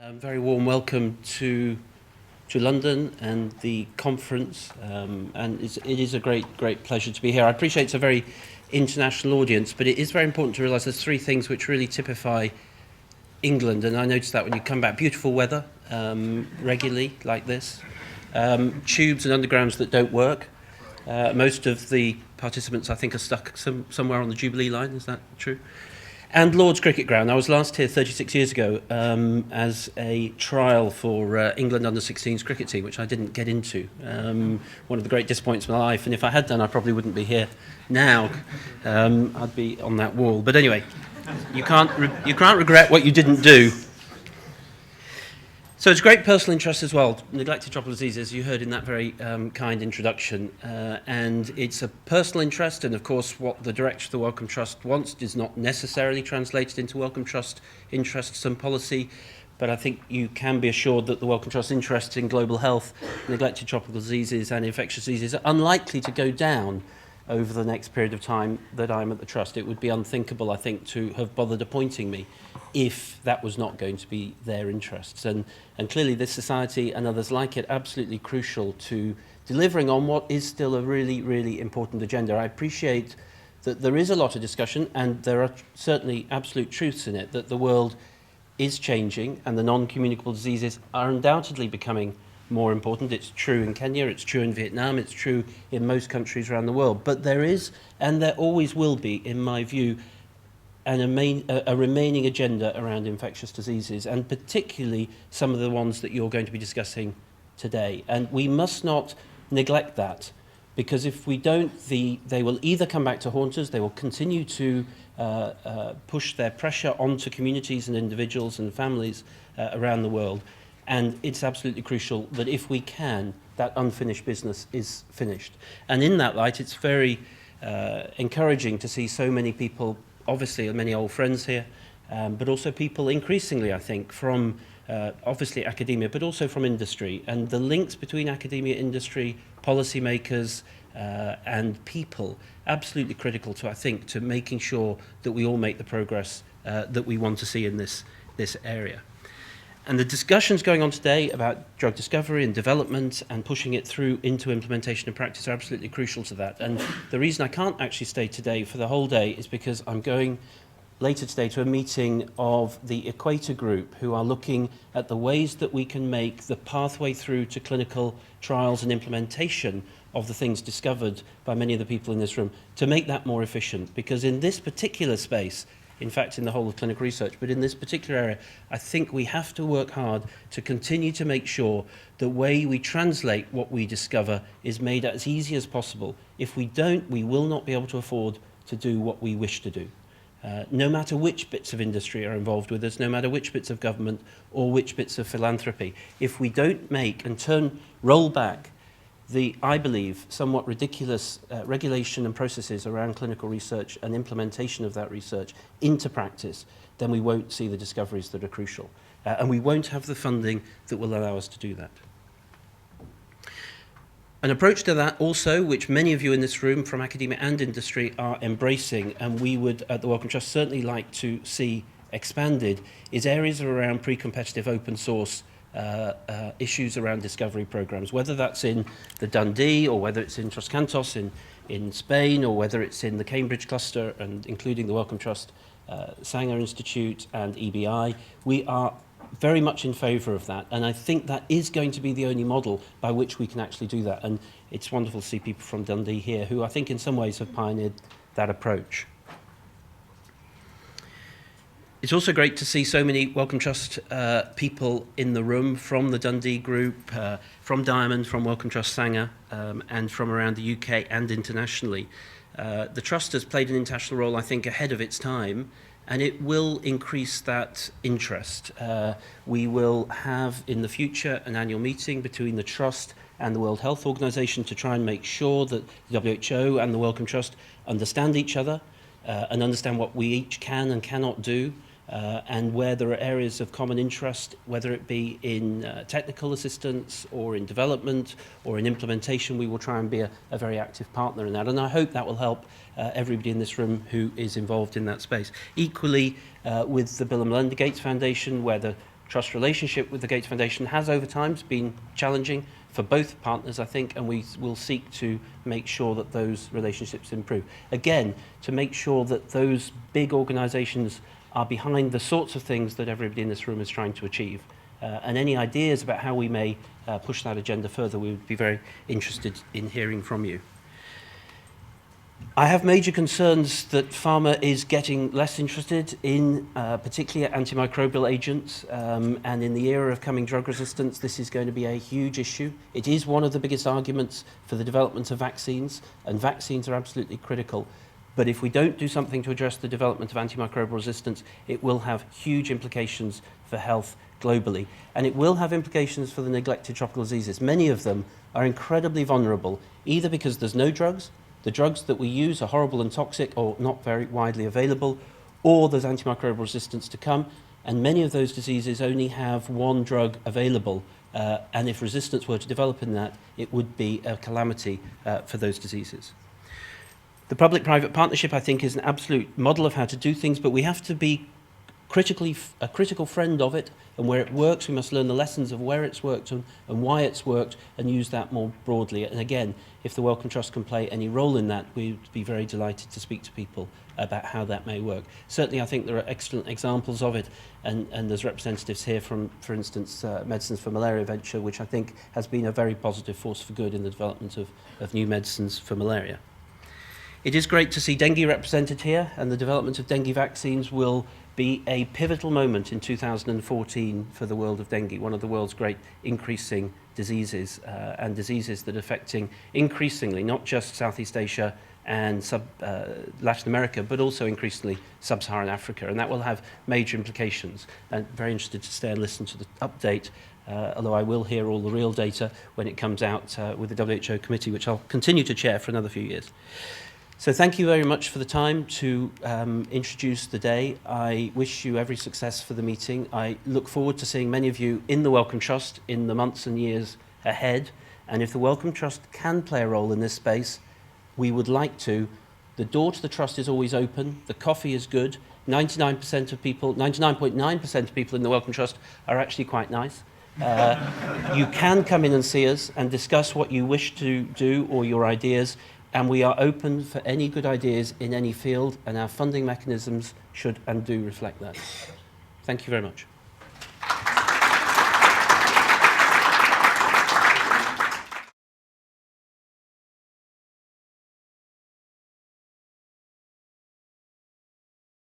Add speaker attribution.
Speaker 1: Very warm welcome to London and the conference, and it is a great pleasure to be here. I appreciate it's a very international audience, but it is very important to realise there's three things which really typify England, and I noticed that when you come back. Beautiful weather, regularly like this, tubes and undergrounds that don't work. Most of the participants, I think, are stuck somewhere on the Jubilee line. Is that true? And Lord's Cricket Ground. I was last here 36 years ago as a trial for England under-16s cricket team, which I didn't get into. One of the great disappointments of my life, and if I had done, I probably wouldn't be here now. I'd be on that wall. But anyway, you can't regret what you didn't do. So it's great personal interest as well. Neglected tropical diseases, you heard in that very kind introduction. And it's a personal interest, and of course what the director of the Wellcome Trust wants is not necessarily translated into Wellcome Trust interests and policy, but I think you can be assured that the Wellcome Trust interests in global health, neglected tropical diseases and infectious diseases are unlikely to go down over the next period of time that I'm at the Trust. It would be unthinkable, I think, to have bothered appointing me if that was not going to be their interests. And clearly this society and others like it absolutely crucial to delivering on what is still a really important agenda. I appreciate that there is a lot of discussion, and there are certainly absolute truths in it, that the world is changing and the non-communicable diseases are undoubtedly becoming more important. It's true in Kenya, it's true in Vietnam, it's true in most countries around the world. But there is, and there always will be, in my view, a remaining agenda around infectious diseases, and particularly some of the ones that you're going to be discussing today. And we must not neglect that, because if we don't, they will either come back to haunt us, they will continue to push their pressure onto communities and individuals and families around the world. And it's absolutely crucial that if we can, that unfinished business is finished. And in that light, it's very encouraging to see so many people, obviously many old friends here, but also people increasingly, I think, from obviously academia, but also from industry. And the links between academia, industry, policymakers, and people, absolutely critical to, I think, to making sure that we all make the progress that we want to see in this area. And the discussions going on today about drug discovery and development and pushing it through into implementation and practice are absolutely crucial to that. And the reason I can't actually stay today for the whole day is because I'm going later today to a meeting of the Equator Group, who are looking at the ways that we can make the pathway through to clinical trials and implementation of the things discovered by many of the people in this room, to make that more efficient. Because in this particular space, in fact, in the whole of clinical research, but in this particular area, I think we have to work hard to continue to make sure the way we translate what we discover is made as easy as possible. If we don't, we will not be able to afford to do what we wish to do. No matter which bits of industry are involved with us, no matter which bits of government or which bits of philanthropy, if we don't make and roll back the, I believe, somewhat ridiculous regulation and processes around clinical research and implementation of that research into practice, then we won't see the discoveries that are crucial. And we won't have the funding that will allow us to do that. An approach to that also, which many of you in this room from academia and industry are embracing, and we would at the Wellcome Trust certainly like to see expanded, is areas around pre-competitive open source issues around discovery programs, whether that's in the Dundee or whether it's in Trascantos in Spain, or whether it's in the Cambridge cluster and including the Wellcome Trust, Sanger Institute and EBI. We are very much in favour of that, and I think that is going to be the only model by which we can actually do that. And it's wonderful to see people from Dundee here who I think in some ways have pioneered that approach. It's also great to see so many Wellcome Trust people in the room from the Dundee group, from Diamond, from Wellcome Trust Sanger, and from around the UK and internationally. The Trust has played an international role, I think, ahead of its time, and it will increase that interest. We will have in the future an annual meeting between the Trust and the World Health Organization to try and make sure that the WHO and the Wellcome Trust understand each other and understand what we each can and cannot do. And where there are areas of common interest, whether it be in technical assistance or in development or in implementation, we will try and be a very active partner in that. And I hope that will help everybody in this room who is involved in that space. Equally, with the Bill and Melinda Gates Foundation, where the Trust relationship with the Gates Foundation has over time been challenging for both partners, I think, and we will seek to make sure that those relationships improve. Again, to make sure that those big organisations are behind the sorts of things that everybody in this room is trying to achieve. And any ideas about how we may push that agenda further, we would be very interested in hearing from you. I have major concerns that pharma is getting less interested in particularly antimicrobial agents, and in the era of coming drug resistance, this is going to be a huge issue. It is one of the biggest arguments for the development of vaccines, and vaccines are absolutely critical. But if we don't do something to address the development of antimicrobial resistance, it will have huge implications for health globally. And it will have implications for the neglected tropical diseases. Many of them are incredibly vulnerable, either because there's no drugs, the drugs that we use are horrible and toxic or not very widely available, or there's antimicrobial resistance to come. And many of those diseases only have one drug available. And if resistance were to develop in that, it would be a calamity for those diseases. The public-private partnership, I think, is an absolute model of how to do things, but we have to be a critical friend of it, and where it works, we must learn the lessons of where it's worked and why it's worked, and use that more broadly. And again, if the Wellcome Trust can play any role in that, we'd be very delighted to speak to people about how that may work. Certainly, I think there are excellent examples of it, and there's representatives here from, for instance, Medicines for Malaria Venture, which I think has been a very positive force for good in the development of new medicines for malaria. It is great to see dengue represented here, and the development of dengue vaccines will be a pivotal moment in 2014 for the world of dengue, one of the world's great increasing diseases, and diseases that are affecting increasingly not just Southeast Asia and Latin America, but also increasingly sub-Saharan Africa, and that will have major implications. And very interested to stay and listen to the update, although I will hear all the real data when it comes out with the WHO committee, which I'll continue to chair for another few years. So thank you very much for the time to introduce the day. I wish you every success for the meeting. I look forward to seeing many of you in the Wellcome Trust in the months and years ahead. And if the Wellcome Trust can play a role in this space, we would like to. The door to the Trust is always open. The coffee is good. 99% of people, 99.9% of people in the Wellcome Trust are actually quite nice. You can come in and see us and discuss what you wish to do or your ideas. And we are open for any good ideas in any field, and our funding mechanisms should and do reflect that. Thank you very much.